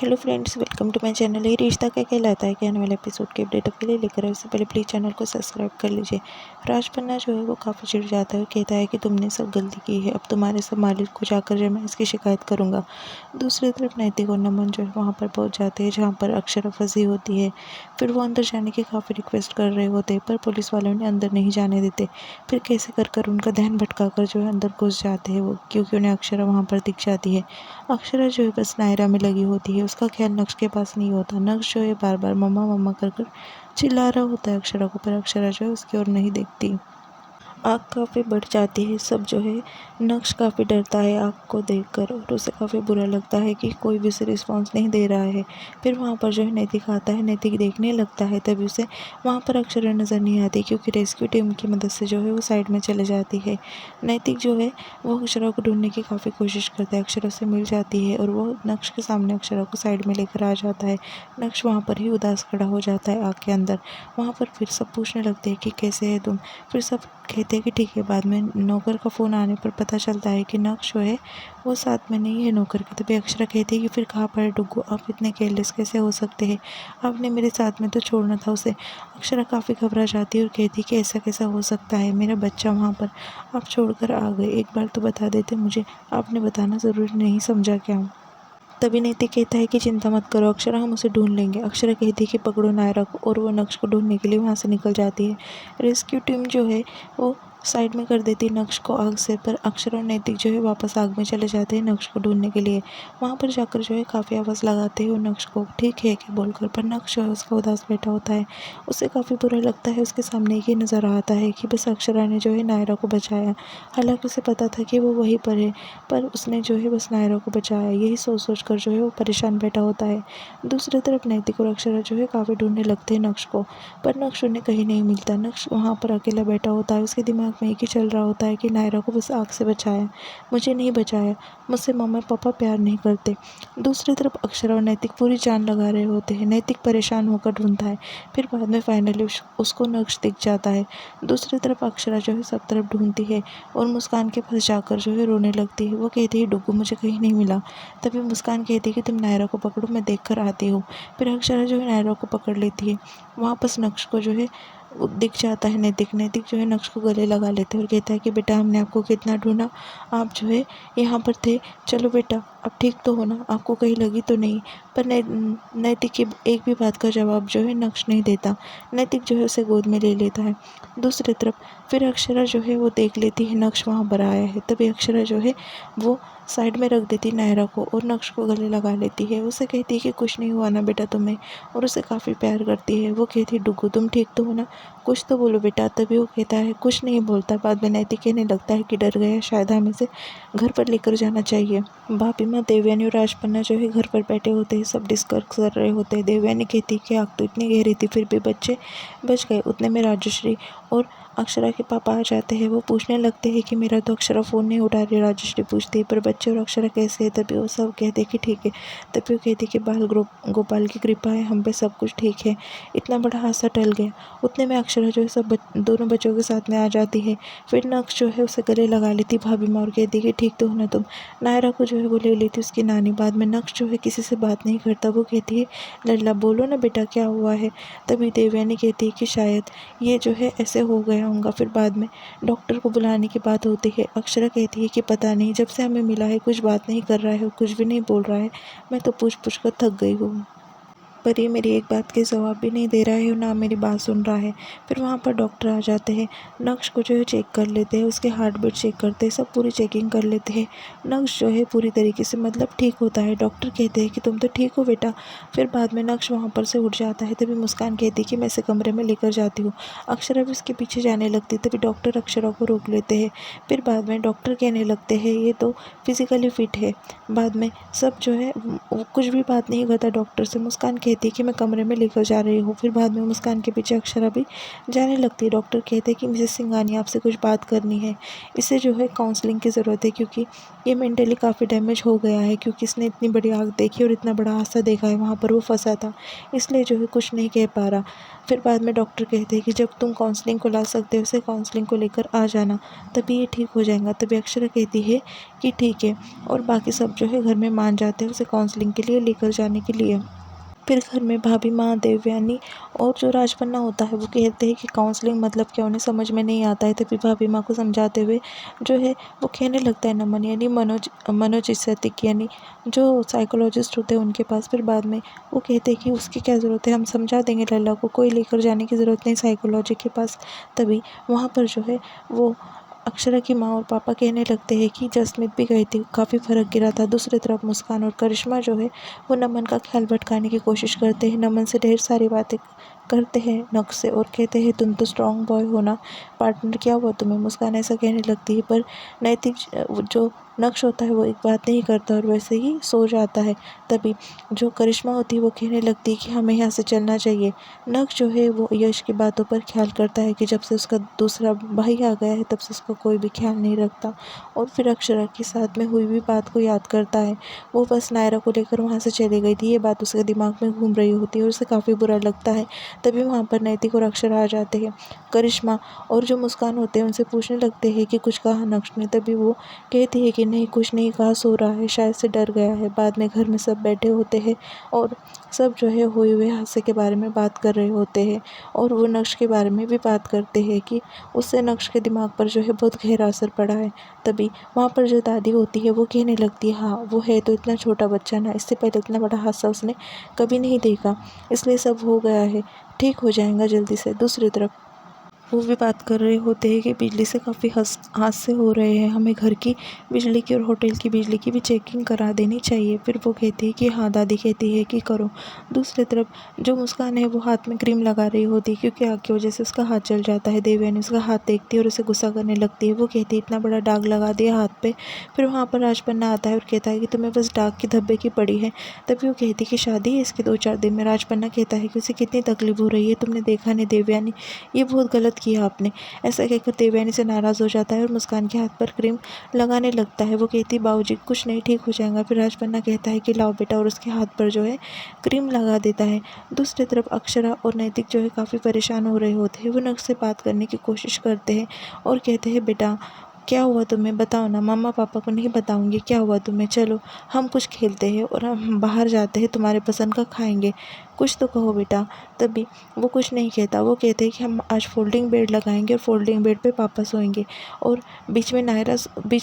Hello friends, welcome to my channel. ये रिश्ता क्या कहलाता है के आने वाले एपिसोड के अपडेट के लिए लेकर आए। उससे पहले प्लीज़ चैनल को सब्सक्राइब कर लीजिए। राज पन्ना जो है वो काफ़ी चिढ़ जाता है और कहता है कि तुमने सब गलती की है, अब तुम्हारे सब मालिक को जाकर जो मैं इसकी शिकायत करूँगा। दूसरी तरफ नैतिक और नमन जो है वहाँ पर पहुँच जाते हैं जहाँ पर अक्षरा फंसी होती है। फिर वो अंदर जाने की काफ़ी रिक्वेस्ट कर रहे होते हैं पर पुलिस वालों ने अंदर नहीं जाने देते। फिर कैसे कर उनका ध्यान भटका कर जो है अंदर घुस जाते हैं वो, क्योंकि उन्हें अक्षरा वहाँ पर दिख जाती है। अक्षरा जो है बस नायरा में लगी होती है, उसका ख्याल नक्श के पास नहीं होता। नक्श जो है बार बार मम्मा मम्मा कर चिल्ला रहा होता है अक्षरा को, पर अक्षरा जो है उसकी ओर नहीं देखती। आग काफ़ी बढ़ जाती है। सब जो है नक्श काफ़ी डरता है आग को देखकर और उसे काफ़ी बुरा लगता है कि कोई भी उसे रिस्पॉन्स नहीं दे रहा है। फिर वहाँ पर जो है नैतिक आता है, नैतिक देखने लगता है, तभी उसे वहाँ पर अक्षरा नज़र नहीं आती क्योंकि रेस्क्यू टीम की मदद से जो है वो साइड में चले जाती है। नैतिक जो है वो अक्षरा को ढूंढने की काफ़ी कोशिश करता है। अक्षरा से मिल जाती है और वो नक्श के सामने अक्षरा को साइड में लेकर आ जाता है। नक्श वहाँ पर ही उदास खड़ा हो जाता है आग के अंदर। वहाँ पर फिर सब पूछने लगते हैं कि कैसे है तुम। फिर सब कहते हैं कि ठीक है। बाद में नौकर का फ़ोन आने पर पता चलता है कि नक्श जो है वो साथ में नहीं है नौकर के। तभी अक्षरा कहती है कि फिर कहाँ पर है डुग्गू, आप इतने केयरलेस कैसे हो सकते हैं, आपने मेरे साथ में तो छोड़ना था उसे। अक्षरा काफ़ी घबरा जाती है और कहती है कि ऐसा कैसा हो सकता है, मेरा बच्चा वहाँ पर आप छोड़कर आ गए, एक बार तो बता देते मुझे, आपने बताना ज़रूरी नहीं समझा क्या। तभी नैतिक कहता है कि चिंता मत करो अक्षरा, हम उसे ढूंढ लेंगे। अक्षरा कहती है कि पकड़ो नायरा को और वो नक्श को ढूंढने के लिए वहाँ से निकल जाती है। रेस्क्यू टीम जो है वो साइड में कर देती है नक्श को आग से, पर अक्षरा और नैतिक जो है वापस आग में चले जाते हैं नक्श को ढूंढने के लिए। वहाँ पर जाकर जो है काफ़ी आवाज़ लगाते हैं और नक्श को ठीक है क्या बोलकर, पर नक्श जो है उसका उदास बैठा होता है। उसे काफ़ी बुरा लगता है। उसके सामने ये नज़र आता है कि बस अक्षरा ने जो है नायरा को बचाया, हालांकि उसे पता था कि वो वहीं पर है, पर उसने जो है बस नायरा को बचाया। यही सोच सोच कर जो है वो परेशान बैठा होता है। दूसरी तरफ नैतिक और अक्षरा जो है काफ़ी ढूंढने लगते हैं नक्श को, पर नक्श उन्हें कहीं नहीं मिलता। नक्श वहाँ पर अकेला बैठा होता है। उसके दिमाग में एक ही चल रहा होता है कि नायरा को बस आग से बचाया, मुझे नहीं बचाया, मुझसे मम्मा पापा प्यार नहीं करते। दूसरी तरफ अक्षरा और नैतिक पूरी जान लगा रहे होते हैं। नैतिक परेशान होकर ढूंढता है, फिर बाद में फाइनली उसको नक्श दिख जाता है। दूसरी तरफ अक्षरा जो है सब तरफ ढूंढती है और मुस्कान के पास जाकर जो है रोने लगती है। वो कहती है डुग्गू मुझे कहीं नहीं मिला। तभी मुस्कान कहती है कि तुम नायरा को पकड़ो, मैं देख कर आती हूँ। फिर अक्षरा जो है नायरा को पकड़ लेती है। वहाँ पर नक्श को जो है वो दिख जाता है नैतिक। नैतिक जो है नक्श को गले लगा लेते हैं और कहता है कि बेटा हमने आपको कितना ढूंढा, आप जो है यहाँ पर थे, चलो बेटा अब ठीक तो हो ना, आपको कहीं लगी तो नहीं। पर नैतिक की एक भी बात का जवाब जो है नक्श नहीं देता। नैतिक जो है उसे गोद में ले लेता है। दूसरी तरफ फिर अक्षरा जो है वो देख लेती है नक्श वहाँ पर आया है। तभी अक्षरा जो है वो साइड में रख देती नायरा को और नक्श को गले लगा लेती है। उसे कहती है कि कुछ नहीं हुआ ना बेटा तुम्हें, और उसे काफ़ी प्यार करती है। वो कहती है डुग्गू तुम ठीक तो हो ना, कुछ तो बोलो बेटा। तभी वो कहता है कुछ नहीं बोलता। बाद में नैतिक कहने लगता है कि डर गया, शायद हमें से घर पर लेकर जाना चाहिए। भाभी माँ देवयानी और राजपन्ना जो है घर पर बैठे होते हैं, सब डिस्कस कर रहे होते हैं। देवयानी कहती है कि आग तो इतनी गहरी थी फिर भी बच्चे बच गए। उतने में राजश्री और अक्षरा के पापा आ जाते हैं। वो पूछने लगते हैं कि मेरा तो अक्षरा फ़ोन नहीं उठा रही। राजश्री पूछती है पर बच्चे और अक्षरा कैसे है। तभी वो सब कहते हैं कि ठीक है। तभी वो कहती है कि गोपाल की कृपा है, हम पे सब कुछ ठीक है, इतना बड़ा हादसा टल गया। उतने में अक्षरा जो है सब दोनों बच्चों के साथ में आ जाती है। फिर नक्श जो है उसे गले लगा लेती भाभी माँ और कहती है कि ठीक तो हो ना तुम। नायरा को जो है वो ले लेती उसकी नानी। बाद में नक्श जो है किसी से बात नहीं करता। वो कहती है लल्ला बोलो ना बेटा क्या हुआ है। तभी देवयानी कहती है कि शायद ये जो है ऐसे हो गया होगा। फिर बाद में डॉक्टर को बुलाने की बात होती है। अक्षरा कहती है कि पता नहीं, जब से हमें मिला है कुछ बात नहीं कर रहा है और कुछ भी नहीं बोल रहा है, मैं तो पूछ पूछ कर थक गई हूँ, पर ये मेरी एक बात के जवाब भी नहीं दे रहा है और ना मेरी बात सुन रहा है। फिर वहाँ पर डॉक्टर आ जाते हैं। नक्श को जो है चेक कर लेते हैं, उसके हार्ट बीट चेक करते हैं, सब पूरी चेकिंग कर लेते हैं। नक्श जो है पूरी तरीके से मतलब ठीक होता है। डॉक्टर कहते हैं कि तुम तो ठीक हो बेटा। फिर बाद में नक्श वहाँ पर से उठ जाता है। तभी मुस्कान कहती है कि मैं इसे कमरे में लेकर जाती हूँ। अक्षरा भी उसके पीछे जाने लगती है। तभी डॉक्टर अक्षरा को रोक लेते हैं। फिर बाद में डॉक्टर कहने लगते हैं ये तो फिजिकली फिट है। बाद में सब जो है कुछ भी बात नहीं करता डॉक्टर से। मुस्कान कहती है कि मैं कमरे में लेकर जा रही हूँ। फिर बाद में मुस्कान के पीछे अक्षरा भी जाने लगती है। डॉक्टर कहते हैं कि मिसेस सिंघानिया आपसे कुछ बात करनी है, इसे जो है काउंसलिंग की ज़रूरत है, क्योंकि ये मेंटली काफ़ी डैमेज हो गया है, क्योंकि इसने इतनी बड़ी आग देखी और इतना बड़ा हादसा देखा है, वहाँ पर वो फंसा था, इसलिए जो है कुछ नहीं कह पा रहा। फिर बाद में डॉक्टर कहते हैं कि जब तुम काउंसलिंग को ला सकते हो उसे काउंसलिंग को लेकर आ जाना, तभी ये ठीक हो जाएगा। तभी अक्षरा कहती है कि ठीक है, और बाकी सब जो है घर में मान जाते हैं उसे काउंसलिंग के लिए लेकर जाने के लिए। फिर घर में भाभी, माँ, देवयानी और जो राजपन्ना होता है वो कहते हैं कि काउंसलिंग मतलब क्या, उन्हें समझ में नहीं आता है। तभी भाभी माँ को समझाते हुए जो है वो कहने लगता है नमन, यानी मनोचिकित्सक, यानी जो साइकोलॉजिस्ट होते हैं उनके पास। फिर बाद में वो कहते हैं कि उसकी क्या ज़रूरत है, हम समझा देंगे लल्ला को, कोई लेकर जाने की ज़रूरत नहीं साइकोलॉजी के पास। तभी वहाँ पर जो है वो अक्षरा की माँ और पापा कहने लगते हैं कि जसमीत भी गई थी, काफ़ी फर्क गिरा था। दूसरी तरफ मुस्कान और करिश्मा जो है वो नमन का ख्याल भटकाने की कोशिश करते हैं, नमन से ढेर सारी बातें करते हैं नक्श से, और कहते हैं तुम तो स्ट्रॉन्ग बॉय हो ना, पार्टनर क्या हुआ तुम्हें। मुस्कान ऐसा कहने लगती है, पर नैतिक जो नक्श होता है वो एक बात नहीं करता और वैसे ही सो जाता है। तभी जो करिश्मा होती है वो कहने लगती है कि हमें यहाँ से चलना चाहिए। नक्श जो है वो यश की बातों पर ख्याल करता है कि जब से उसका दूसरा भाई आ गया है तब से उसका कोई भी ख्याल नहीं रखता, और फिर अक्षरा के साथ में हुई भी बात को याद करता है। वो बस नायरा को लेकर वहाँ से चली गई थी, ये बात उसके दिमाग में घूम रही होती है और उसे काफ़ी बुरा लगता है। तभी वहाँ पर नैतिक और अक्षरा आ जाते हैं। करिश्मा और जो मुस्कान होते हैं उनसे पूछने लगते हैं कि कुछ कहा नक्श ने। तभी वो कहती है कि नहीं, कुछ नहीं कहा, सो रहा है, शायद से डर गया है। बाद में घर में सब बैठे होते हैं और सब जो है हुए हुए हादसे के बारे में बात कर रहे होते हैं, और वो नक्श के बारे में भी बात करते हैं कि उससे नक्श के दिमाग पर जो है बहुत गहरा असर पड़ा है। तभी वहाँ पर जो दादी होती है वो कहने लगती है, हाँ वो है तो इतना छोटा बच्चा ना, इससे पहले इतना बड़ा हादसा उसने कभी नहीं देखा, इसलिए सब हो गया है, ठीक हो जाएगा जल्दी से। दूसरी तरफ वो भी बात कर रहे होते हैं कि बिजली से काफ़ी हादसे हो रहे हैं, हमें घर की बिजली की और होटल की बिजली की भी चेकिंग करा देनी चाहिए। फिर वो कहती है कि हाँ, दादी कहती है कि करो। दूसरी तरफ जो मुस्कान है वो हाथ में क्रीम लगा रही होती है, क्योंकि आग की वजह से उसका हाथ जल जाता है। देवयानी उसका हाथ देखती है और उसे गुस्सा करने लगती है। वो कहती है इतना बड़ा दाग लगा दिया हाथ पे। फिर वहाँ पर राजपन्ना आता है और कहता है कि तुम्हें बस दाग की धब्बे की पड़ी है। तभी वो कहती है कि शादी है इसके 2-4 दिन में। राजपन्ना कहता है कि उसे कितनी तकलीफ हो रही है, तुमने देखा नहीं देवयानी, ये बहुत गलत किया आपने। ऐसा कहकर देवयानी से नाराज़ हो जाता है और मुस्कान के हाथ पर क्रीम लगाने लगता है। वो कहती बाबूजी कुछ नहीं, ठीक हो जाएगा। फिर राजपन्ना कहता है कि लाओ बेटा, और उसके हाथ पर जो है क्रीम लगा देता है। दूसरी तरफ अक्षरा और नैतिक जो है काफ़ी परेशान हो रहे होते हैं। वो नक्श से बात करने की कोशिश करते हैं और कहते हैं बेटा क्या हुआ तुम्हें, बताओ ना। मम्मा पापा को नहीं बताऊंगी, क्या हुआ तुम्हें, चलो हम कुछ खेलते हैं और हम बाहर जाते हैं, तुम्हारे पसंद का खाएंगे, कुछ तो कहो बेटा। तभी वो कुछ नहीं कहता। वो कहते हैं कि हम आज फोल्डिंग बेड लगाएंगे और फोल्डिंग बेड पे पापा सोएंगे, और बीच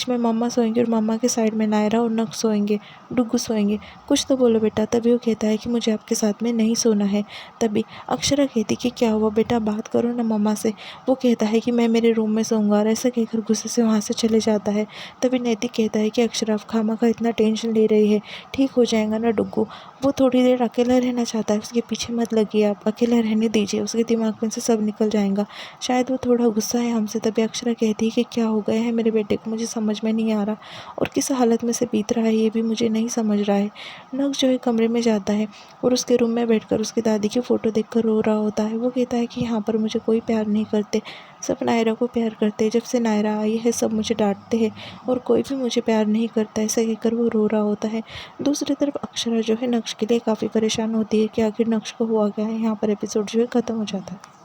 में मम्मा सोएंगे, और मम्मा के साइड में नायरा और नक्श सोएंगे, डुग्गू सोएंगे, कुछ तो बोलो बेटा। तभी वो कहता है कि मुझे आपके साथ में नहीं सोना है। तभी अक्षरा कहती कि क्या हुआ बेटा, बात करो ना मम्मा से। वो कहता है कि मैं मेरे रूम में सोऊंगा, और ऐसा कहकर गुस्से से वहाँ से चले जाता है। तभी नैतिक कहता है कि अक्षरा आप खामखा इतना टेंशन ले रही है, ठीक हो जाएगा ना डुग्गू। वो थोड़ी देर अकेला रहना चाहता है, उसके पीछे मत लगिए आप, अकेला रहने दीजिए, उसके दिमाग में से सब निकल जाएगा, शायद वो थोड़ा गुस्सा है हमसे। तभी अक्षरा कहती है कि क्या हो गया है मेरे बेटे को, मुझे समझ में नहीं आ रहा, और किस हालत में से बीत रहा है ये भी मुझे नहीं समझ रहा है। नक्श जो है कमरे में जाता है और उसके रूम में बैठकर उसकी दादी की फ़ोटो देखकर रो रहा होता है। वो कहता है कि यहाँ पर मुझे कोई प्यार नहीं करते, सब नायरा को प्यार करते हैं, जब से नायरा आई है सब मुझे डांटते हैं और कोई भी मुझे प्यार नहीं करता, ऐसा कहकर वो रो रहा होता है। दूसरी तरफ अक्षरा जो है नक्श के लिए काफ़ी परेशान होती है कि आखिर नक्श को हुआ क्या है। यहाँ पर एपिसोड जो है ख़त्म हो जाता है।